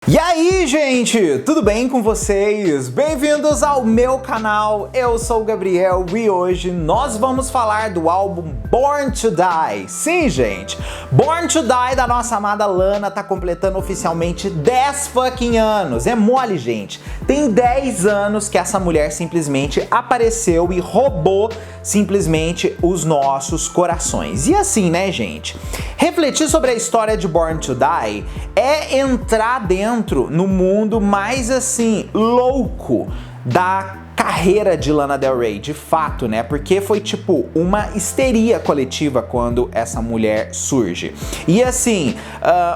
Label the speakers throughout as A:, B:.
A: E aí, gente, tudo bem com vocês? Bem-vindos ao meu canal, eu sou o Gabriel e hoje nós vamos falar do álbum Born to Die. Sim, gente, Born to Die da nossa amada Lana tá completando oficialmente 10 fucking anos. É mole, gente. Tem 10 anos que essa mulher simplesmente apareceu e roubou simplesmente os nossos corações. E assim, né, gente? Refletir sobre a história de Born to Die é entrar dentro no mundo mais assim louco da carreira de Lana Del Rey, de fato, né? Porque foi tipo uma histeria coletiva quando essa mulher surge. E assim,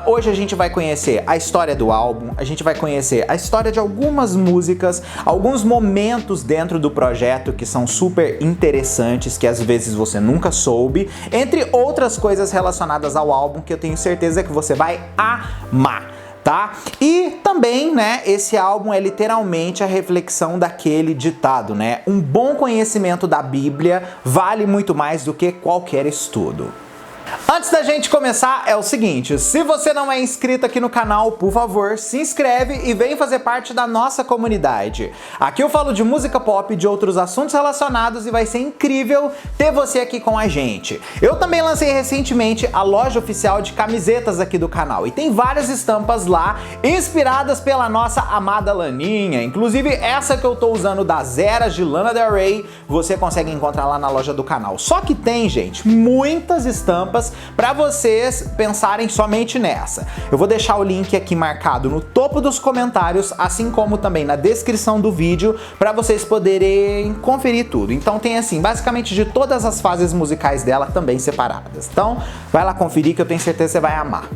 A: hoje a gente vai conhecer a história do álbum, a gente vai conhecer a história de algumas músicas, alguns momentos dentro do projeto que são super interessantes, que às vezes você nunca soube, entre outras coisas relacionadas ao álbum que eu tenho certeza que você vai amar. Tá? E também, né, esse álbum é literalmente a reflexão daquele ditado, né? Um bom conhecimento da Bíblia vale muito mais do que qualquer estudo. Antes da gente começar, é o seguinte, se você não é inscrito aqui no canal, por favor, se inscreve e vem fazer parte da nossa comunidade. Aqui eu falo de música pop e de outros assuntos relacionados e vai ser incrível ter você aqui com a gente. Eu também lancei recentemente a loja oficial de camisetas aqui do canal e tem várias estampas lá, inspiradas pela nossa amada Laninha. Inclusive essa que eu tô usando das eras de Lana Del Rey, você consegue encontrar lá na loja do canal. Só que tem, gente, muitas estampas para vocês pensarem somente nessa. Eu vou deixar o link aqui marcado no topo dos comentários, assim como também na descrição do vídeo, para vocês poderem conferir tudo. Então tem assim, basicamente de todas as fases musicais dela também separadas. Então vai lá conferir que eu tenho certeza que você vai amar.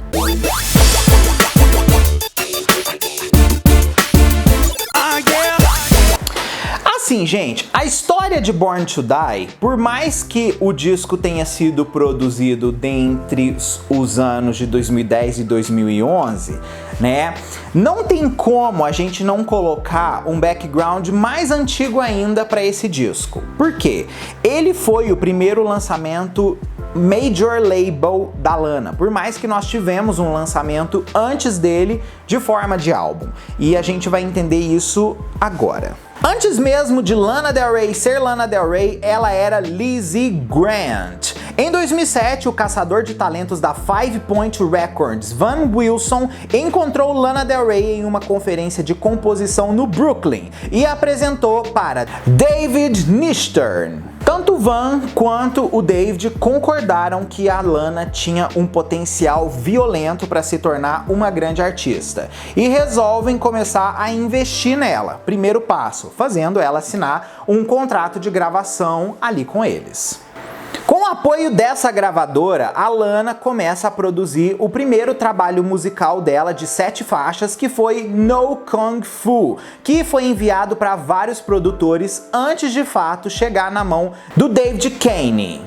A: Assim, gente, a história de Born to Die, por mais que o disco tenha sido produzido dentre os anos de 2010 e 2011, né, não tem como a gente não colocar um background mais antigo ainda para esse disco. Por quê? Ele foi o primeiro lançamento major label da Lana, por mais que nós tivemos um lançamento antes dele de forma de álbum. E a gente vai entender isso agora. Antes mesmo de Lana Del Rey ser Lana Del Rey, ela era Lizzie Grant. Em 2007, o caçador de talentos da Five Point Records, Van Wilson, encontrou Lana Del Rey em uma conferência de composição no Brooklyn e apresentou para David Nistern. Tanto Van quanto o David concordaram que a Lana tinha um potencial violento para se tornar uma grande artista e resolvem começar a investir nela. Primeiro passo, fazendo ela assinar um contrato de gravação ali com eles. Com o apoio dessa gravadora, a Lana começa a produzir o primeiro trabalho musical dela de 7 faixas, que foi No Kung Fu, que foi enviado para vários produtores antes de fato chegar na mão do David Kane.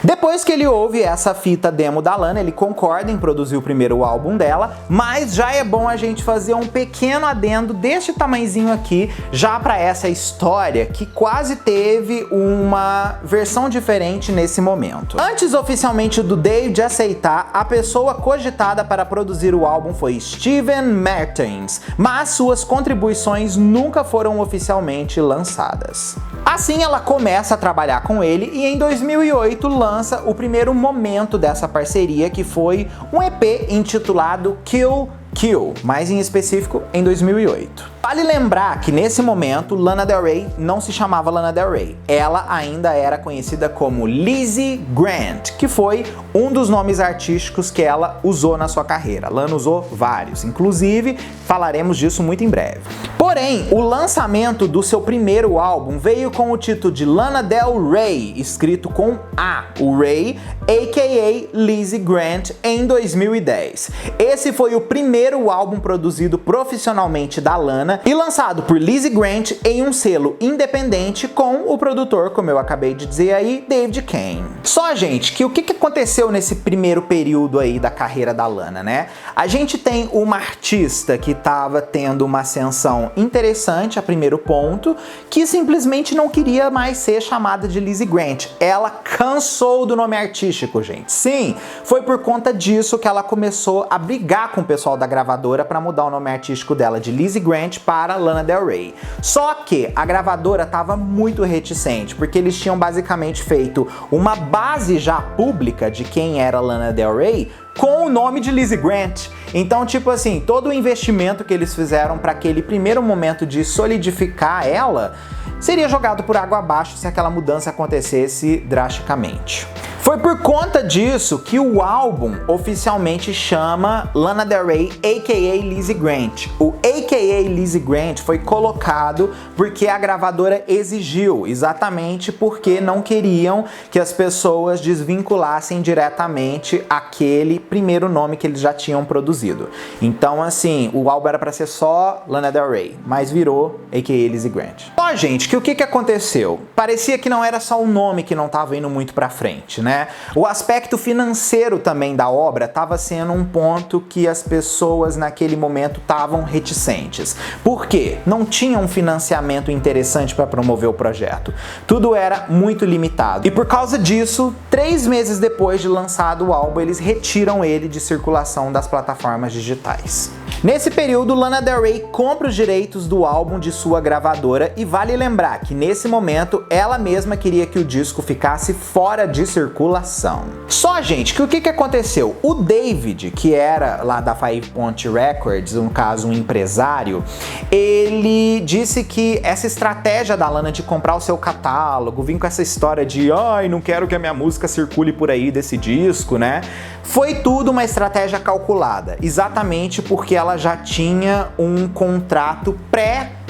A: Depois que ele ouve essa fita demo da Lana, ele concorda em produzir o primeiro álbum dela, mas já é bom a gente fazer um pequeno adendo deste tamanhozinho aqui, já para essa história que quase teve uma versão diferente nesse momento. Antes oficialmente do David aceitar, a pessoa cogitada para produzir o álbum foi Steven Martins, mas suas contribuições nunca foram oficialmente lançadas. Assim ela começa a trabalhar com ele e em 2008 lança o primeiro momento dessa parceria, que foi um EP intitulado Kill Kill, mais em específico em 2008. Vale lembrar que nesse momento Lana Del Rey não se chamava Lana Del Rey, ela ainda era conhecida como Lizzie Grant, que foi um dos nomes artísticos que ela usou na sua carreira. Lana usou vários, inclusive falaremos disso muito em breve. Porém, o lançamento do seu primeiro álbum veio com o título de Lana Del Rey, escrito com A, o Rey, a.k.a. Lizzie Grant, em 2010. Esse foi o primeiro álbum produzido profissionalmente da Lana Lana e lançado por Lizzie Grant em um selo independente com o produtor, como eu acabei de dizer aí, David Kane. Só, gente, que o que aconteceu nesse primeiro período aí da carreira da Lana, né? A gente tem uma artista que estava tendo uma ascensão interessante a primeiro ponto, que simplesmente não queria mais ser chamada de Lizzie Grant. Ela cansou do nome artístico, gente. Sim, foi por conta disso que ela começou a brigar com o pessoal da gravadora para mudar o nome artístico dela de Lizzie Grant para Lana Del Rey. Só que a gravadora estava muito reticente, porque eles tinham basicamente feito uma base já pública de quem era Lana Del Rey com o nome de Lizzie Grant. Então, tipo assim, todo o investimento que eles fizeram para aquele primeiro momento de solidificar ela seria jogado por água abaixo se aquela mudança acontecesse drasticamente. Foi por conta disso que o álbum oficialmente chama Lana Del Rey, a.k.a. Lizzie Grant. O a.k.a. Lizzie Grant foi colocado porque a gravadora exigiu, exatamente porque não queriam que as pessoas desvinculassem diretamente aquele primeiro nome que eles já tinham produzido. Então, assim, o álbum era para ser só Lana Del Rey, mas virou a.k.a. Lizzie Grant. Ó, gente, que o que aconteceu? Parecia que não era só o nome que não estava indo muito para frente, né? O aspecto financeiro também da obra estava sendo um ponto que as pessoas naquele momento estavam reticentes. Por quê? Não tinha um financiamento interessante para promover o projeto. Tudo era muito limitado. E por causa disso, 3 meses depois de lançado o álbum, eles retiram ele de circulação das plataformas digitais. Nesse período, Lana Del Rey compra os direitos do álbum de sua gravadora e vale lembrar que nesse momento ela mesma queria que o disco ficasse fora de circulação. Só, gente, que o que aconteceu? O David, que era lá da Five Point Records, no caso um empresário, ele disse que essa estratégia da Lana de comprar o seu catálogo, vir com essa história de ai, não quero que a minha música circule por aí desse disco, né? Foi tudo uma estratégia calculada, exatamente porque ela já tinha um contrato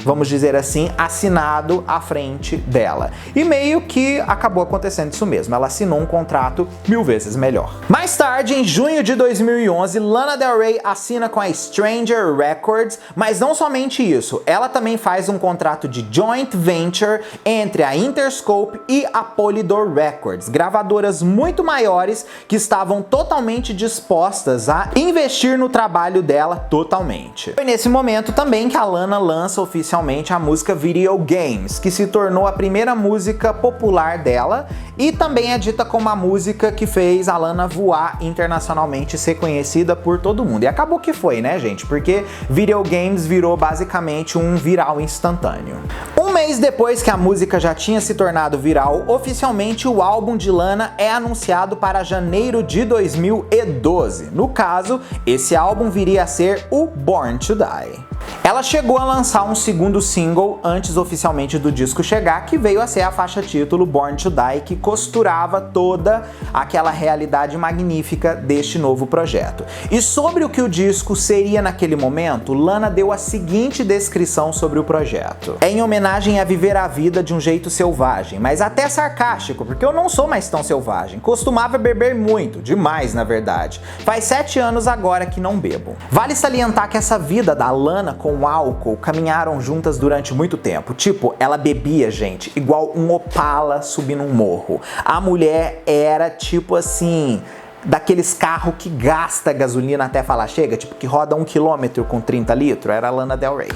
A: vamos dizer assim, assinado à frente dela. E meio que acabou acontecendo isso mesmo, ela assinou um contrato 1000 vezes melhor. Mais tarde, em junho de 2011, Lana Del Rey assina com a Stranger Records, mas não somente isso, ela também faz um contrato de joint venture entre a Interscope e a Polydor Records, gravadoras muito maiores que estavam totalmente dispostas a investir no trabalho dela totalmente. Foi nesse momento também que a Lana lança oficialmente a música Video Games, que se tornou a primeira música popular dela e também é dita como a música que fez a Lana voar internacionalmente e ser conhecida por todo mundo. E acabou que foi, né, gente? Porque Video Games virou basicamente um viral instantâneo. Um mês depois que a música já tinha se tornado viral, oficialmente o álbum de Lana é anunciado para janeiro de 2012. No caso, esse álbum viria a ser o Born to Die. Ela chegou a lançar um segundo single antes oficialmente do disco chegar, que veio a ser a faixa título Born to Die, que costurava toda aquela realidade magnífica deste novo projeto. E sobre o que o disco seria naquele momento, Lana deu a seguinte descrição sobre o projeto. É em homenagem a viver a vida de um jeito selvagem, mas até sarcástico, porque eu não sou mais tão selvagem. Costumava beber muito, demais na verdade. Faz 7 anos agora que não bebo. Vale salientar que essa vida da Lana com o álcool caminharam juntas durante muito tempo. Tipo, ela bebia, gente, igual um Opala subindo um morro. A mulher era tipo assim, daqueles carros que gasta gasolina até falar chega, tipo que roda 1 km com 30 litros, era a Lana Del Rey.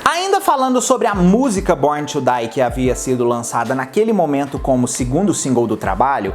A: Ainda falando sobre a música Born to Die, que havia sido lançada naquele momento como segundo single do trabalho,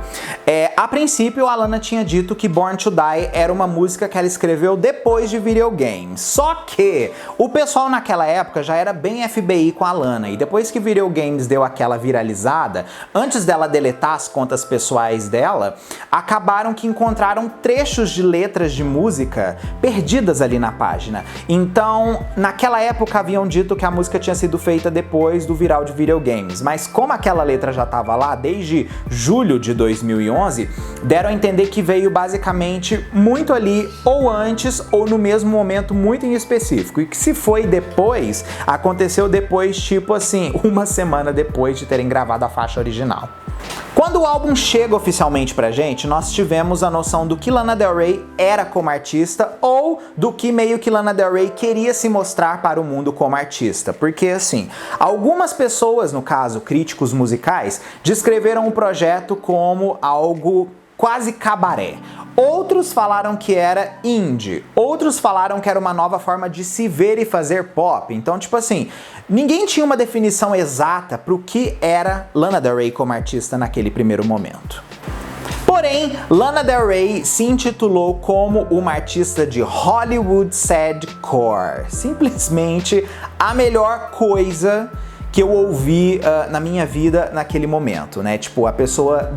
A: a princípio a Lana tinha dito que Born to Die era uma música que ela escreveu depois de Video Games. Só que o pessoal naquela época já era bem FBI com a Lana, e depois que Video Games deu aquela viralizada, antes dela deletar as contas pessoais dela, acabaram que encontraram trechos de letras de música perdidas ali na página. Então, naquela época haviam dito que a música tinha sido feita depois do viral de Video Games, mas como aquela letra já estava lá desde julho de 2011, deram a entender que veio basicamente muito ali, ou antes, ou no mesmo momento muito em específico, e que se foi depois, aconteceu depois, tipo assim, 1 semana depois de terem gravado a faixa original. Quando o álbum chega oficialmente pra gente, nós tivemos a noção do que Lana Del Rey era como artista ou do que meio que Lana Del Rey queria se mostrar para o mundo como artista. Porque assim, algumas pessoas, no caso críticos musicais, descreveram o projeto como algo quase cabaré. Outros falaram que era indie, outros falaram que era uma nova forma de se ver e fazer pop. Então, tipo assim, ninguém tinha uma definição exata para o que era Lana Del Rey como artista naquele primeiro momento. Porém, Lana Del Rey se intitulou como uma artista de Hollywood Sadcore. Simplesmente a melhor coisa que eu ouvi na minha vida naquele momento, né? Tipo, a pessoa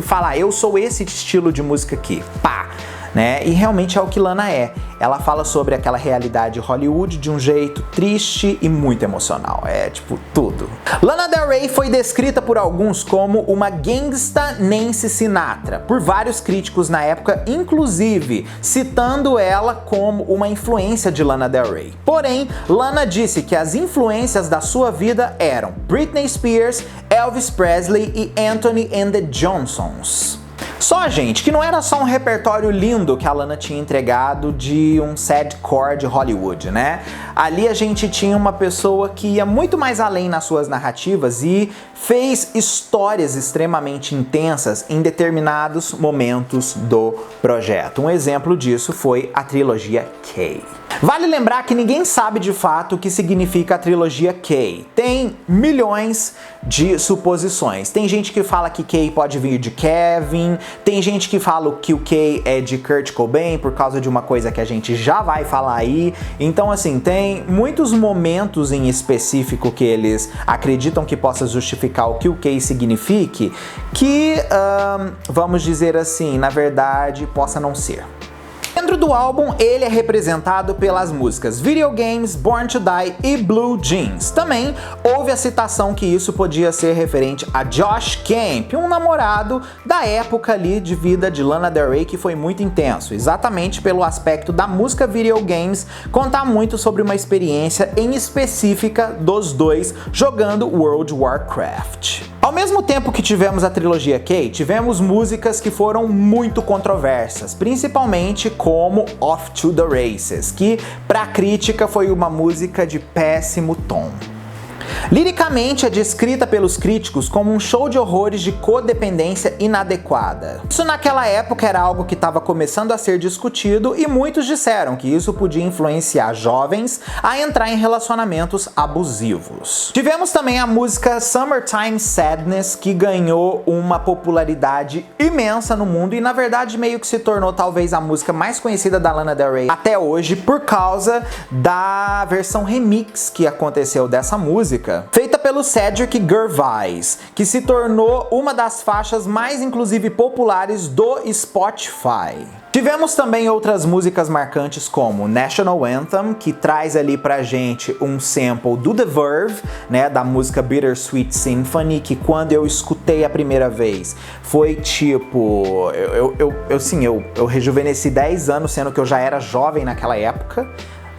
A: falar, eu sou esse estilo de música aqui, pá, né? E realmente é o que Lana é. Ela fala sobre aquela realidade Hollywood de um jeito triste e muito emocional. É tipo tudo. Lana Del Rey foi descrita por alguns como uma gangsta Nancy Sinatra, por vários críticos na época, inclusive citando ela como uma influência de Lana Del Rey. Porém, Lana disse que as influências da sua vida eram Britney Spears, Elvis Presley e Anthony and the Johnsons. Só, gente, que não era só um repertório lindo que a Lana tinha entregado de um sadcore de Hollywood, né? Ali a gente tinha uma pessoa que ia muito mais além nas suas narrativas e fez histórias extremamente intensas em determinados momentos do projeto. Um exemplo disso foi a trilogia K. Vale lembrar que ninguém sabe de fato o que significa a trilogia K. Tem milhões de suposições. Tem gente que fala que K pode vir de Kevin, tem gente que fala que o K é de Kurt Cobain por causa de uma coisa que a gente já vai falar aí. Então, assim, tem muitos momentos em específico que eles acreditam que possa justificar o que o K signifique, que, vamos dizer assim, na verdade, possa não ser. Dentro do álbum, ele é representado pelas músicas Video Games, Born to Die e Blue Jeans. Também houve a citação que isso podia ser referente a Josh Camp, um namorado da época ali de vida de Lana Del Rey que foi muito intenso, exatamente pelo aspecto da música Video Games contar muito sobre uma experiência em específica dos dois jogando World of Warcraft. Ao mesmo tempo que tivemos a trilogia K, tivemos músicas que foram muito controversas, principalmente como Off to the Races, que pra crítica foi uma música de péssimo tom. Liricamente é descrita pelos críticos como um show de horrores de codependência inadequada. Isso naquela época era algo que estava começando a ser discutido e muitos disseram que isso podia influenciar jovens a entrar em relacionamentos abusivos. Tivemos também a música Summertime Sadness, que ganhou uma popularidade imensa no mundo e na verdade meio que se tornou talvez a música mais conhecida da Lana Del Rey até hoje por causa da versão remix que aconteceu dessa música, feita pelo Cedric Gervais, que se tornou uma das faixas mais inclusive populares do Spotify. Tivemos também outras músicas marcantes como National Anthem, que traz ali pra gente um sample do The Verve, né, da música Bittersweet Symphony, que quando eu escutei a primeira vez foi tipo, eu rejuvenesci 10 anos, sendo que eu já era jovem naquela época.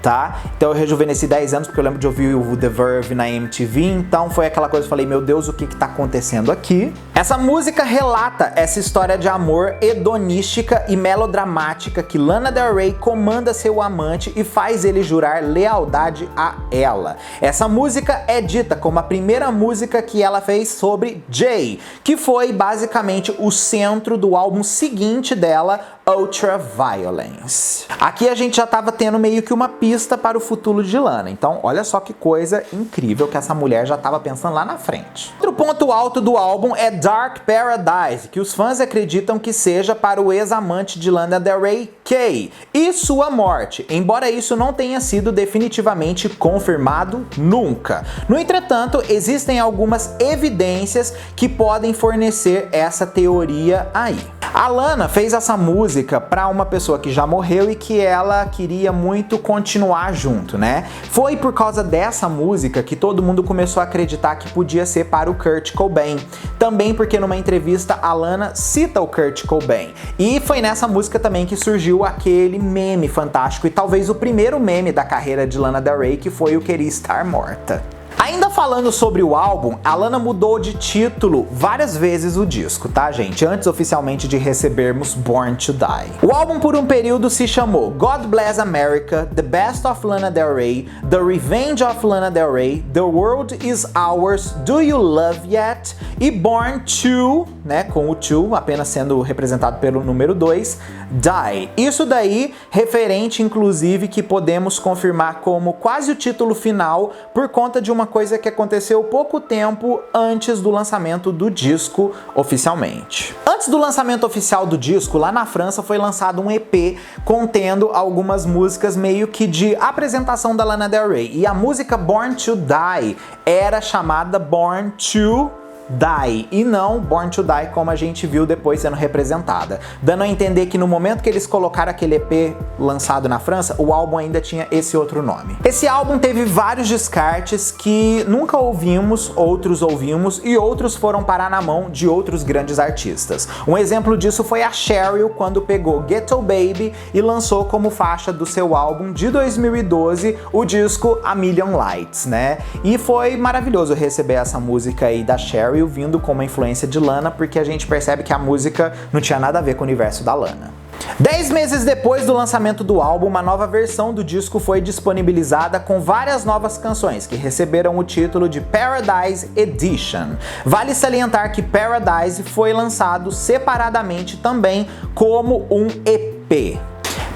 A: Tá? Então eu rejuvenesci 10 anos porque eu lembro de ouvir o The Verve na MTV, então foi aquela coisa que eu falei, meu Deus, o que tá acontecendo aqui? Essa música relata essa história de amor hedonística e melodramática que Lana Del Rey comanda seu amante e faz ele jurar lealdade a ela. Essa música é dita como a primeira música que ela fez sobre Jay, que foi basicamente o centro do álbum seguinte dela, Ultraviolence. Aqui a gente já tava tendo meio que uma pista para o futuro de Lana, então olha só que coisa incrível que essa mulher já tava pensando lá na frente. Outro ponto alto do álbum é Dark Paradise, que os fãs acreditam que seja para o ex-amante de Lana Del Rey, Kay, e sua morte, embora isso não tenha sido definitivamente confirmado nunca. No entretanto, existem algumas evidências que podem fornecer essa teoria aí. A Lana fez essa música para uma pessoa que já morreu e que ela queria muito continuar junto, né? Foi por causa dessa música que todo mundo começou a acreditar que podia ser para o Kurt Cobain. Também porque numa entrevista a Lana cita o Kurt Cobain. E foi nessa música também que surgiu aquele meme fantástico e talvez o primeiro meme da carreira de Lana Del Rey, que foi o Queria Estar Morta. Ainda falando sobre o álbum, a Lana mudou de título várias vezes o disco, tá, gente? Antes oficialmente de recebermos Born to Die. O álbum por um período se chamou God Bless America, The Best of Lana Del Rey, The Revenge of Lana Del Rey, The World Is Ours, Do You Love Yet? E Born to, né, com o to apenas sendo representado pelo número 2, Die. Isso daí referente, inclusive, que podemos confirmar como quase o título final por conta de uma coisa que aconteceu pouco tempo antes do lançamento do disco oficialmente. Antes do lançamento oficial do disco, lá na França foi lançado um EP contendo algumas músicas meio que de apresentação da Lana Del Rey. E a música Born to Die era chamada Born to Die, e não Born to Die como a gente viu depois sendo representada, dando a entender que no momento que eles colocaram aquele EP lançado na França, o álbum ainda tinha esse outro nome. Esse álbum teve vários descartes que nunca ouvimos, outros ouvimos e outros foram parar na mão de outros grandes artistas. Um exemplo disso foi a Cheryl, quando pegou Ghetto Baby e lançou como faixa do seu álbum de 2012 o disco A Million Lights, né? E foi maravilhoso receber essa música aí da Cheryl vindo com uma influência de Lana, porque a gente percebe que a música não tinha nada a ver com o universo da Lana. 10 meses depois do lançamento do álbum, uma nova versão do disco foi disponibilizada com várias novas canções que receberam o título de Paradise Edition. Vale salientar que Paradise foi lançado separadamente também como um EP.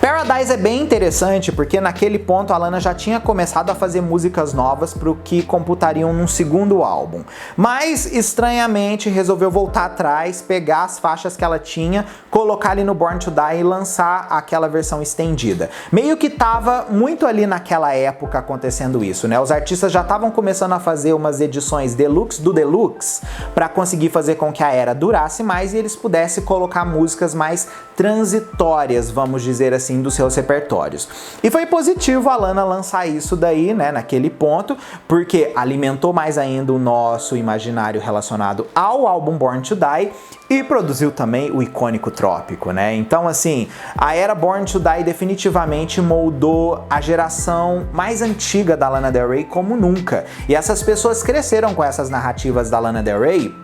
A: Paradise é bem interessante porque naquele ponto a Lana já tinha começado a fazer músicas novas para o que computariam num segundo álbum, mas estranhamente resolveu voltar atrás, pegar as faixas que ela tinha, colocar ali no Born to Die e lançar aquela versão estendida. Meio que tava muito ali naquela época acontecendo isso, né? Os artistas já estavam começando a fazer umas edições deluxe do deluxe para conseguir fazer com que a era durasse mais e eles pudessem colocar músicas mais transitórias, vamos dizer assim, dos seus repertórios. E foi positivo a Lana lançar isso daí, né, naquele ponto, porque alimentou mais ainda o nosso imaginário relacionado ao álbum Born to Die e produziu também o icônico Trópico, né? Então, assim, a era Born to Die definitivamente moldou a geração mais antiga da Lana Del Rey como nunca. E essas pessoas cresceram com essas narrativas da Lana Del Rey,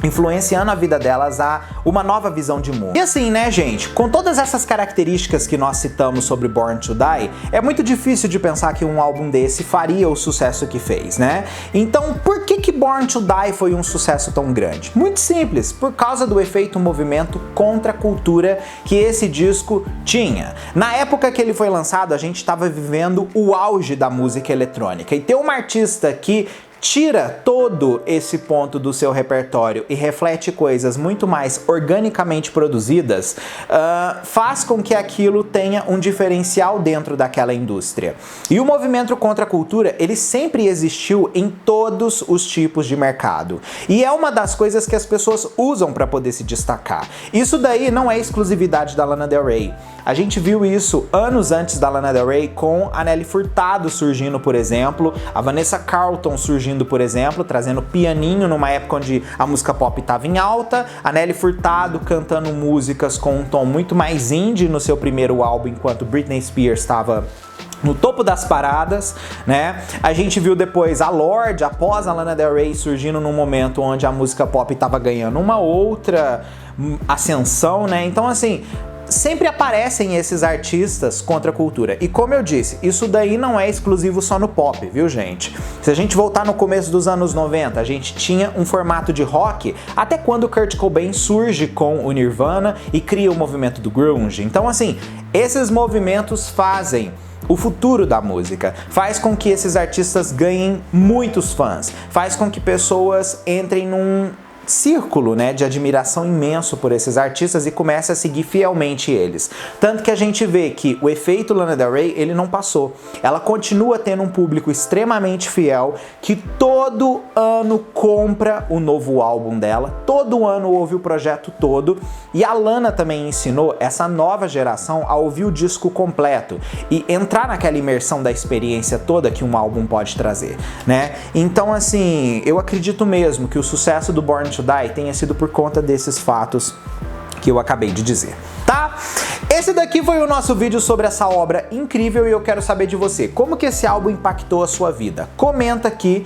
A: influenciando a vida delas a uma nova visão de mundo. E assim, né, gente, com todas essas características que nós citamos sobre Born to Die, é muito difícil de pensar que um álbum desse faria o sucesso que fez, né? Então, por que Born to Die foi um sucesso tão grande? Muito simples, por causa do efeito movimento contra a cultura que esse disco tinha. Na época que ele foi lançado, a gente estava vivendo o auge da música eletrônica, e ter uma artista que tira todo esse ponto do seu repertório e reflete coisas muito mais organicamente produzidas, faz com que aquilo tenha um diferencial dentro daquela indústria. E o movimento contra a cultura, ele sempre existiu em todos os tipos de mercado. E é uma das coisas que as pessoas usam para poder se destacar. Isso daí não é exclusividade da Lana Del Rey. A gente viu isso anos antes da Lana Del Rey com a Nelly Furtado surgindo, por exemplo, a Vanessa Carlton surgindo, por exemplo, trazendo pianinho numa época onde a música pop estava em alta, a Nelly Furtado cantando músicas com um tom muito mais indie no seu primeiro álbum, enquanto Britney Spears estava no topo das paradas, né? A gente viu depois a Lorde, após a Lana Del Rey, surgindo num momento onde a música pop estava ganhando uma outra ascensão, né? Então, assim, sempre aparecem esses artistas contra a cultura. E como eu disse, isso daí não é exclusivo só no pop, viu, gente? Se a gente voltar no começo dos anos 90, a gente tinha um formato de rock até quando Kurt Cobain surge com o Nirvana e cria o movimento do grunge. Então, assim, esses movimentos fazem o futuro da música, faz com que esses artistas ganhem muitos fãs, faz com que pessoas entrem num círculo, né, de admiração imenso por esses artistas e começa a seguir fielmente eles. Tanto que a gente vê que o efeito Lana Del Rey, ele não passou. Ela continua tendo um público extremamente fiel que todo ano compra o novo álbum dela, todo ano ouve o projeto todo, e a Lana também ensinou essa nova geração a ouvir o disco completo e entrar naquela imersão da experiência toda que um álbum pode trazer, né? Então, assim, eu acredito mesmo que o sucesso do Born to Die tenha sido por conta desses fatos que eu acabei de dizer, tá? Esse daqui foi o nosso vídeo sobre essa obra incrível e eu quero saber de você, como que esse álbum impactou a sua vida? Comenta aqui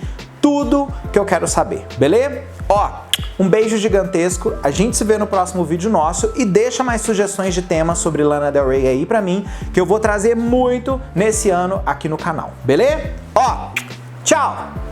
A: tudo que eu quero saber, beleza? Ó, um beijo gigantesco, a gente se vê no próximo vídeo nosso e deixa mais sugestões de temas sobre Lana Del Rey aí pra mim, que eu vou trazer muito nesse ano aqui no canal, beleza? Ó, tchau!